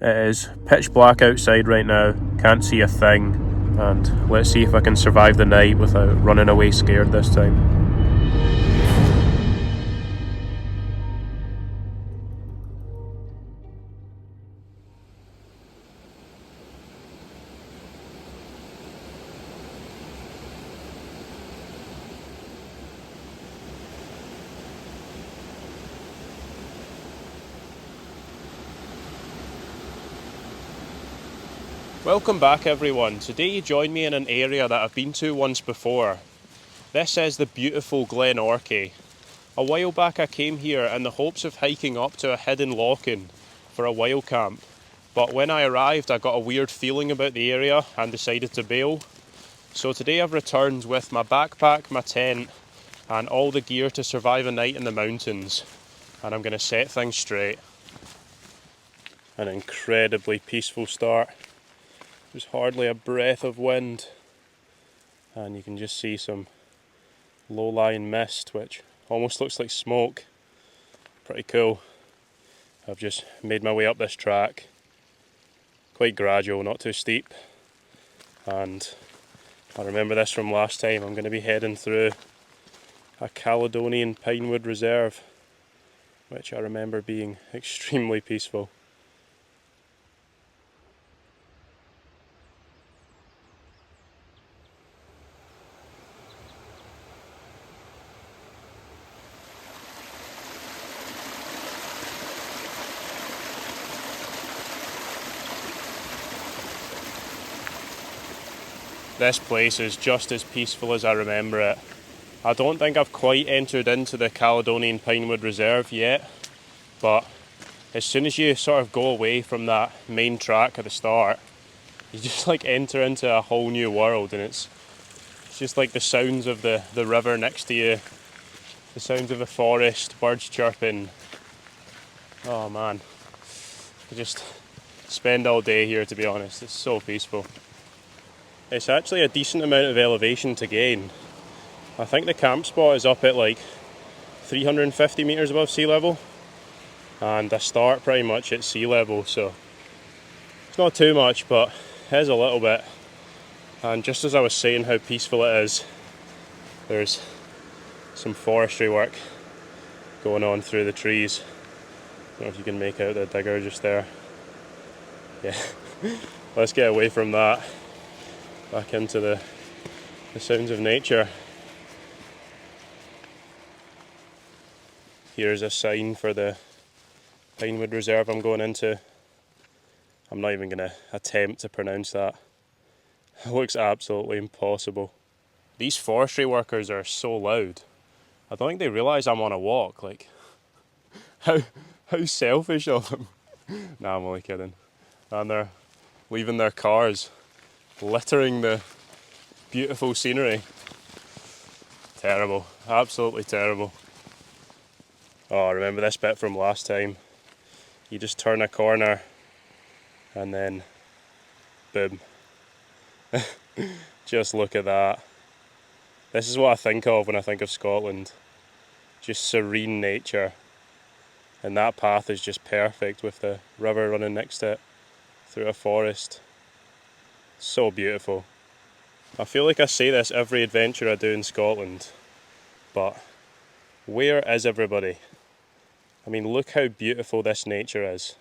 It is pitch black outside right now, can't see a thing, and let's see if I can survive the night without running away scared this time. Welcome back everyone. Today you join me in an area that I've been to once before. This is the beautiful Glen Orchy. A while back I came here in the hopes of hiking up to a hidden loch-in for a wild camp, but when I arrived I got a weird feeling about the area and decided to bail. So today I've returned with my backpack, my tent and all the gear to survive a night in the mountains, and I'm going to set things straight. An incredibly peaceful start. There's hardly a breath of wind, and you can just see some low-lying mist which almost looks like smoke. Pretty cool. I've just made my way up this track, quite gradual, not too steep, and I remember this from last time. I'm going to be heading through a Caledonian pinewood reserve, which I remember being extremely peaceful. This place is just as peaceful as I remember it. I don't think I've quite entered into the Caledonian Pinewood Reserve yet, but as soon as you sort of go away from that main track at the start, you just like enter into a whole new world, and it's just like the sounds of the river next to you, the sounds of the forest, birds chirping. Oh man, I just spend all day here, to be honest. It's so peaceful. It's actually a decent amount of elevation to gain. I think the camp spot is up at like 350 metres above sea level, and I start pretty much at sea level, so it's not too much, but it is a little bit. And just as I was saying how peaceful it is, there's some forestry work going on through the trees. I don't know if you can make out the digger just there. Yeah, let's get away from that, back into the sounds of nature. Here's a sign for the Pinewood Reserve I'm going into. I'm not even going to attempt to pronounce that. It looks absolutely impossible. These forestry workers are so loud. I don't think they realise I'm on a walk. Like, how selfish of them. Nah, I'm only kidding. And they're leaving their cars, littering the beautiful scenery. Terrible, absolutely terrible. Oh, I remember this bit from last time. You just turn a corner and then boom. Just look at that. This is what I think of when I think of Scotland. Just serene nature. And that path is just perfect with the river running next to it through a forest. So beautiful. I feel like I say this every adventure I do in Scotland, but where is everybody? I mean, look how beautiful this nature is.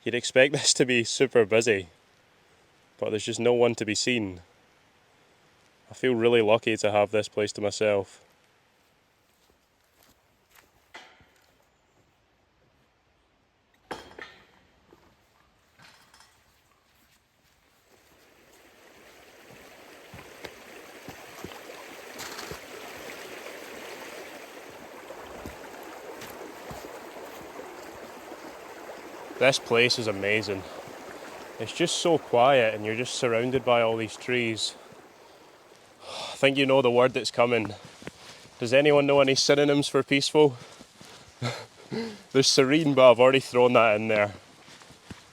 You'd expect this to be super busy, but there's just no one to be seen. I feel really lucky to have this place to myself. This place is amazing. It's just so quiet and you're just surrounded by all these trees. I think you know the word that's coming. Does anyone know any synonyms for peaceful? There's serene, but I've already thrown that in there.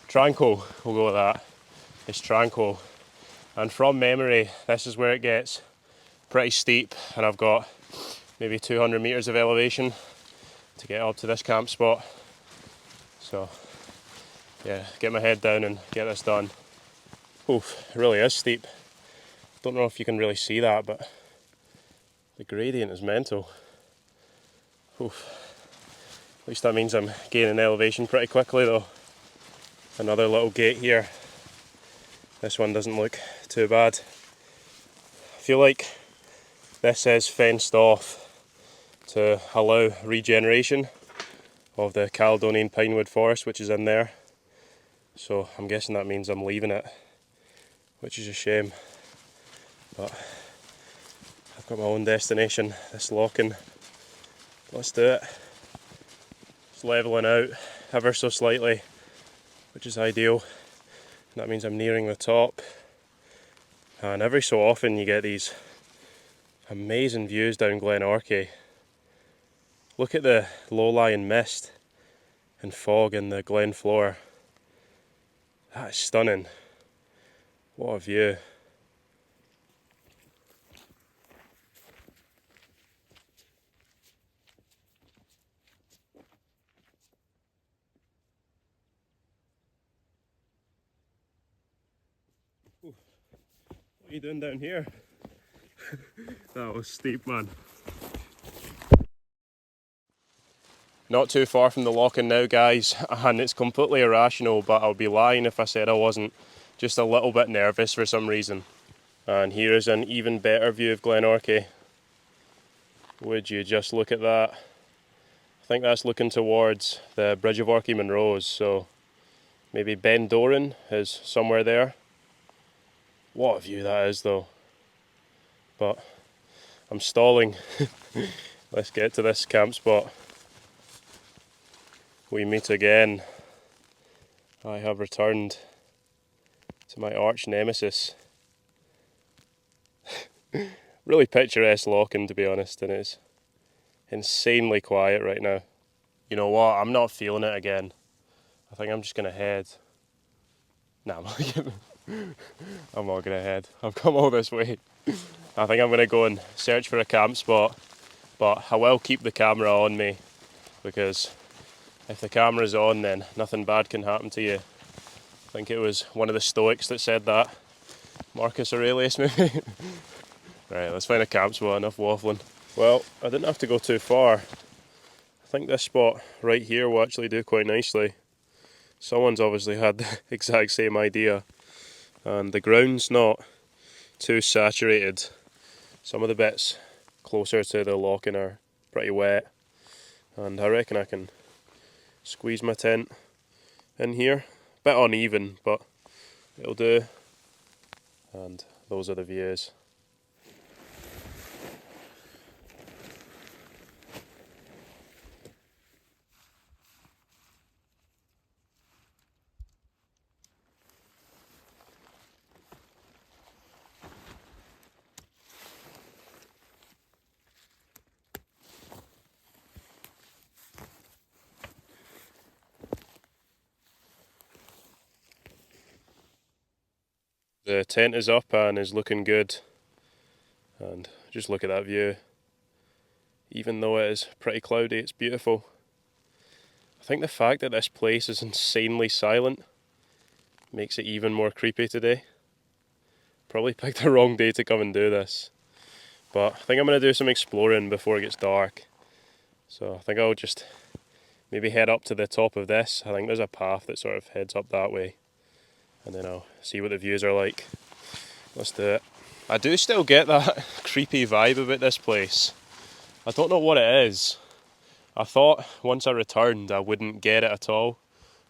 Tranquil, we'll go with that. It's tranquil. And from memory, this is where it gets pretty steep, and I've got maybe 200 metres of elevation to get up to this camp spot. So yeah, get my head down and get this done. Oof, it really is steep. Don't know if you can really see that, but the gradient is mental. Oof. At least that means I'm gaining elevation pretty quickly though. Another little gate here. This one doesn't look too bad. I feel like this is fenced off to allow regeneration of the Caledonian pinewood forest which is in there. So I'm guessing that means I'm leaving it, which is a shame. But I've got my own destination, this lock-in. Let's do it. It's levelling out ever so slightly, which is ideal. That means I'm nearing the top. And every so often you get these amazing views down Glen Orchy. Look at the low-lying mist and fog in the glen floor. That is stunning. What a view. What are you doing down here? That was steep, man. Not too far from the lock-in now, guys, and it's completely irrational, but I'll be lying if I said I wasn't just a little bit nervous for some reason. And here is an even better view of Glen Orchy. Would you just look at that? I think that's looking towards the Bridge of Orchy Munros, so maybe Ben Doran is somewhere there. What a view that is though. But I'm stalling. Let's get to this camp spot. We meet again. I have returned to my arch nemesis. Really picturesque lock-in, to be honest, and it's insanely quiet right now. You know what, I'm not feeling it again. I think I'm just gonna head. Nah, I'm not gonna head. I've come all this way. I think I'm gonna go and search for a camp spot, but I will keep the camera on me, because if the camera's on, then nothing bad can happen to you. I think it was one of the Stoics that said that. Marcus Aurelius, maybe? Right, let's find a camp spot, enough waffling. Well, I didn't have to go too far. I think this spot right here will actually do quite nicely. Someone's obviously had the exact same idea. And the ground's not too saturated. Some of the bits closer to the lock-in are pretty wet. And I reckon I can squeeze my tent in here. Bit uneven, but it'll do. And those are the views. The tent is up and is looking good. And just look at that view. Even though it is pretty cloudy, it's beautiful. I think the fact that this place is insanely silent makes it even more creepy today. Probably picked the wrong day to come and do this. But I think I'm going to do some exploring before it gets dark. So I think I'll just maybe head up to the top of this. I think there's a path that sort of heads up that way. And then I'll see what the views are like. Let's do it. I do still get that creepy vibe about this place. I don't know what it is. I thought once I returned I wouldn't get it at all.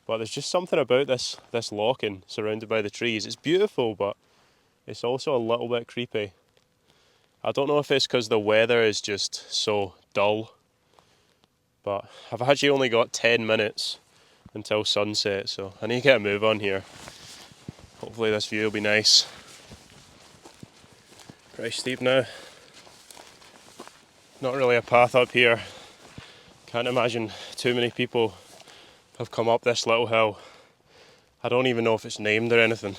But there's just something about this lock-in surrounded by the trees. It's beautiful, but it's also a little bit creepy. I don't know if it's because the weather is just so dull. But I've actually only got 10 minutes until sunset, so I need to get a move on here. Hopefully this view will be nice. Pretty steep now. Not really a path up here. Can't imagine too many people have come up this little hill. I don't even know if it's named or anything,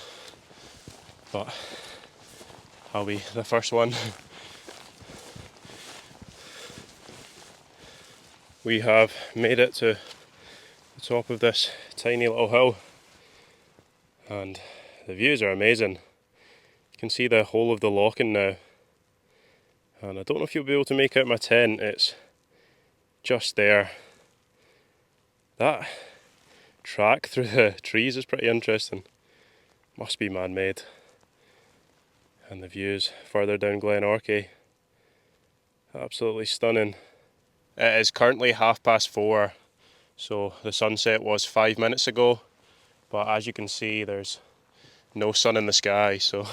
but I'll be the first one. We have made it to the top of this tiny little hill. and the views are amazing. You can see the whole of the loching now, and I don't know if you'll be able to make out my tent. It's just there. That track through the trees is pretty interesting. Must be man-made. And the views further down Glen Orchy, absolutely stunning. It is currently 4:30, so the sunset was 5 minutes ago, but as you can see there's no sun in the sky, so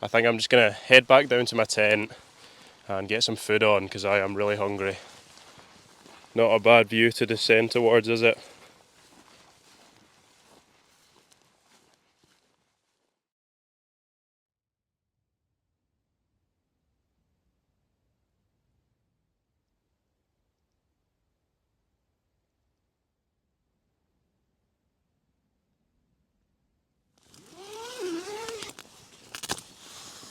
I think I'm just going to head back down to my tent and get some food on because I am really hungry. Not a bad view to descend towards, is it?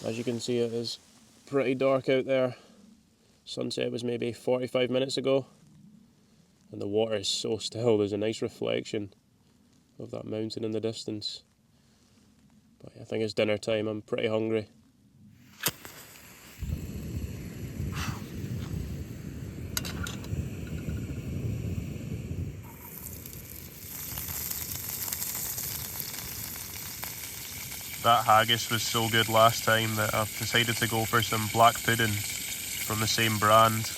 As you can see, it is pretty dark out there. Sunset was maybe 45 minutes ago, and the water is so still. There's a nice reflection of that mountain in the distance. But I think it's dinner time. I'm pretty hungry. That haggis was so good last time that I've decided to go for some black pudding from the same brand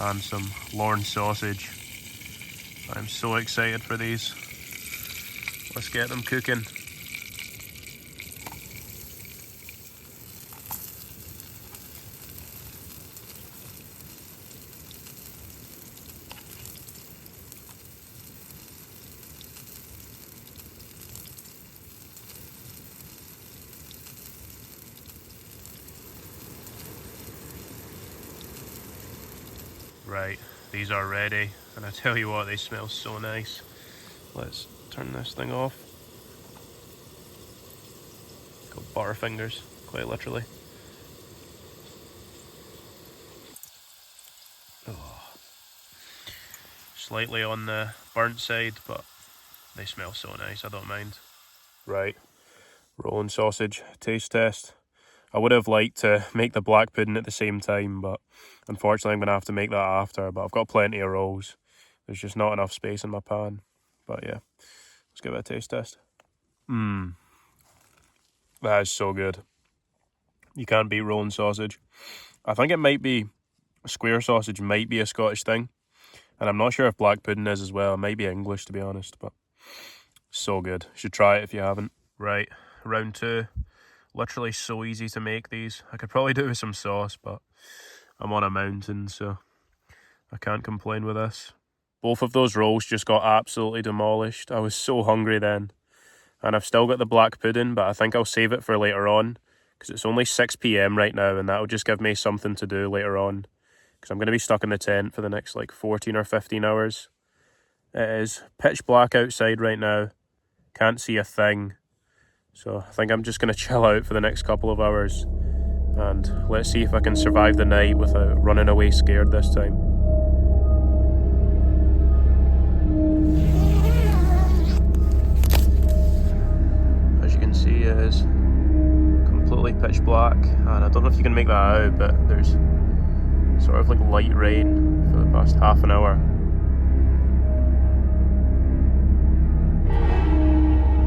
and some Lorne sausage. I'm so excited for these. Let's get them cooking. Right, these are ready, and I tell you what, they smell so nice. Let's turn this thing off. Got butterfingers, quite literally. Oh. Slightly on the burnt side, but they smell so nice, I don't mind. Right, rolling sausage, taste test. I would have liked to make the black pudding at the same time, but unfortunately I'm going to have to make that after. But I've got plenty of rolls. There's just not enough space in my pan. But yeah, let's give it a taste test. That is so good. You can't beat rolling sausage. I think it might be, square sausage might be a Scottish thing. And I'm not sure if black pudding is as well. It might be English, to be honest, but so good. You should try it if you haven't. Right, round two. Literally so easy to make these. I could probably do it with some sauce, but I'm on a mountain, so I can't complain with this. Both of those rolls just got absolutely demolished. I was so hungry then. And I've still got the black pudding, but I think I'll save it for later on, because it's only 6 PM right now, and that'll just give me something to do later on, because I'm going to be stuck in the tent for the next like 14 or 15 hours. It is pitch black outside right now. Can't see a thing. So I think I'm just going to chill out for the next couple of hours, and let's see if I can survive the night without running away scared this time. As you can see, it is completely pitch black, and I don't know if you can make that out, but there's sort of like light rain for the past half an hour.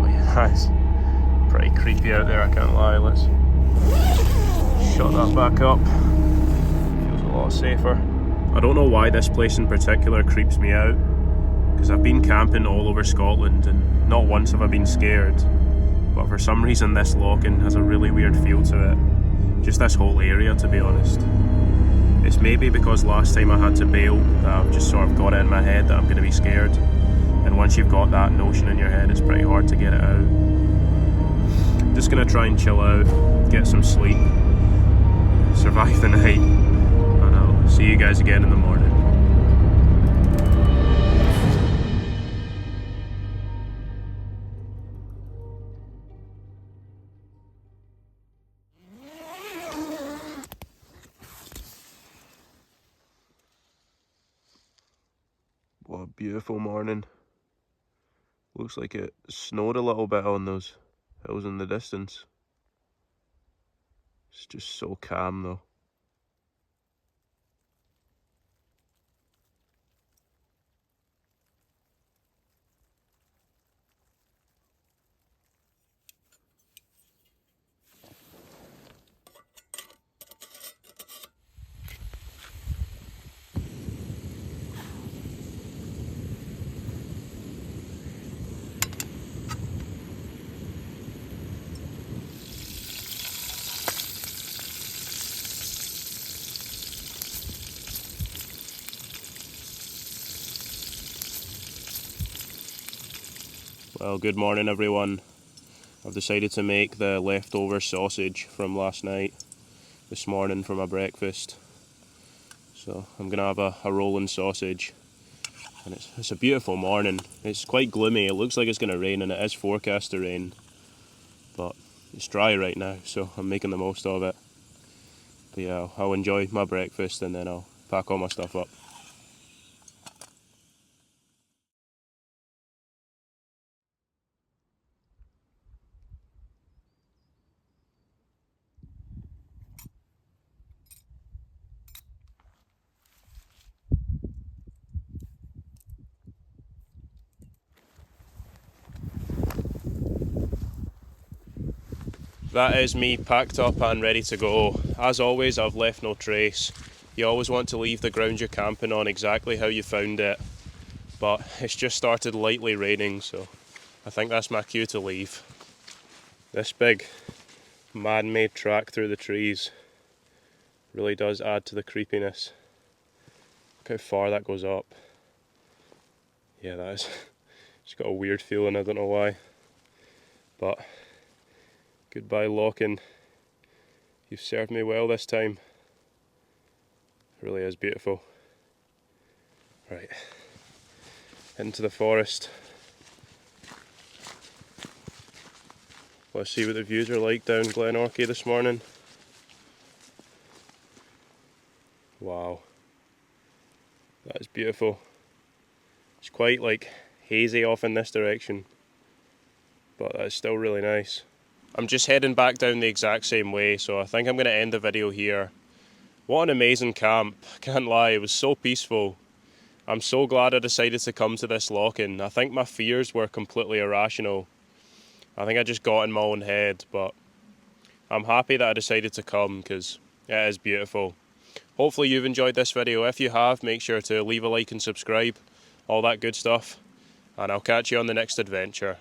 Oh yeah, that's pretty creepy out there, I can't lie. Let's shut that back up. Feels a lot safer. I don't know why this place in particular creeps me out, because I've been camping all over Scotland and not once have I been scared, but for some reason this loching has a really weird feel to it. Just this whole area, to be honest. It's maybe because last time I had to bail that I've just sort of got it in my head that I'm going to be scared, and once you've got that notion in your head it's pretty hard to get it out. Just going to try and chill out, get some sleep, survive the night, and I'll see you guys again in the morning. What a beautiful morning. Looks like it snowed a little bit on those Hills in the distance. It's just so calm though. Well, good morning everyone. I've decided to make the leftover sausage from last night this morning for my breakfast. So I'm going to have a rolling sausage. And it's a beautiful morning. It's quite gloomy. It looks like it's going to rain, and it is forecast to rain. But it's dry right now, so I'm making the most of it. But yeah, I'll enjoy my breakfast and then I'll pack all my stuff up. That is me packed up and ready to go. As always, I've left no trace. You always want to leave the ground you're camping on exactly how you found it. But it's just started lightly raining, so I think that's my cue to leave. This big man-made track through the trees really does add to the creepiness. Look how far that goes up. Yeah, that is. It's got a weird feeling, I don't know why. But goodbye, Locken. You've served me well this time. It really is beautiful. Right, into the forest. Let's see what the views are like down Glenorchy this morning. Wow, that is beautiful. It's quite like hazy off in this direction, but that's still really nice. I'm just heading back down the exact same way, so I think I'm going to end the video here. What an amazing camp, I can't lie, it was so peaceful. I'm so glad I decided to come to this lock-in. I think my fears were completely irrational. I think I just got in my own head, but I'm happy that I decided to come because it is beautiful. Hopefully you've enjoyed this video. If you have, make sure to leave a like and subscribe, all that good stuff, and I'll catch you on the next adventure.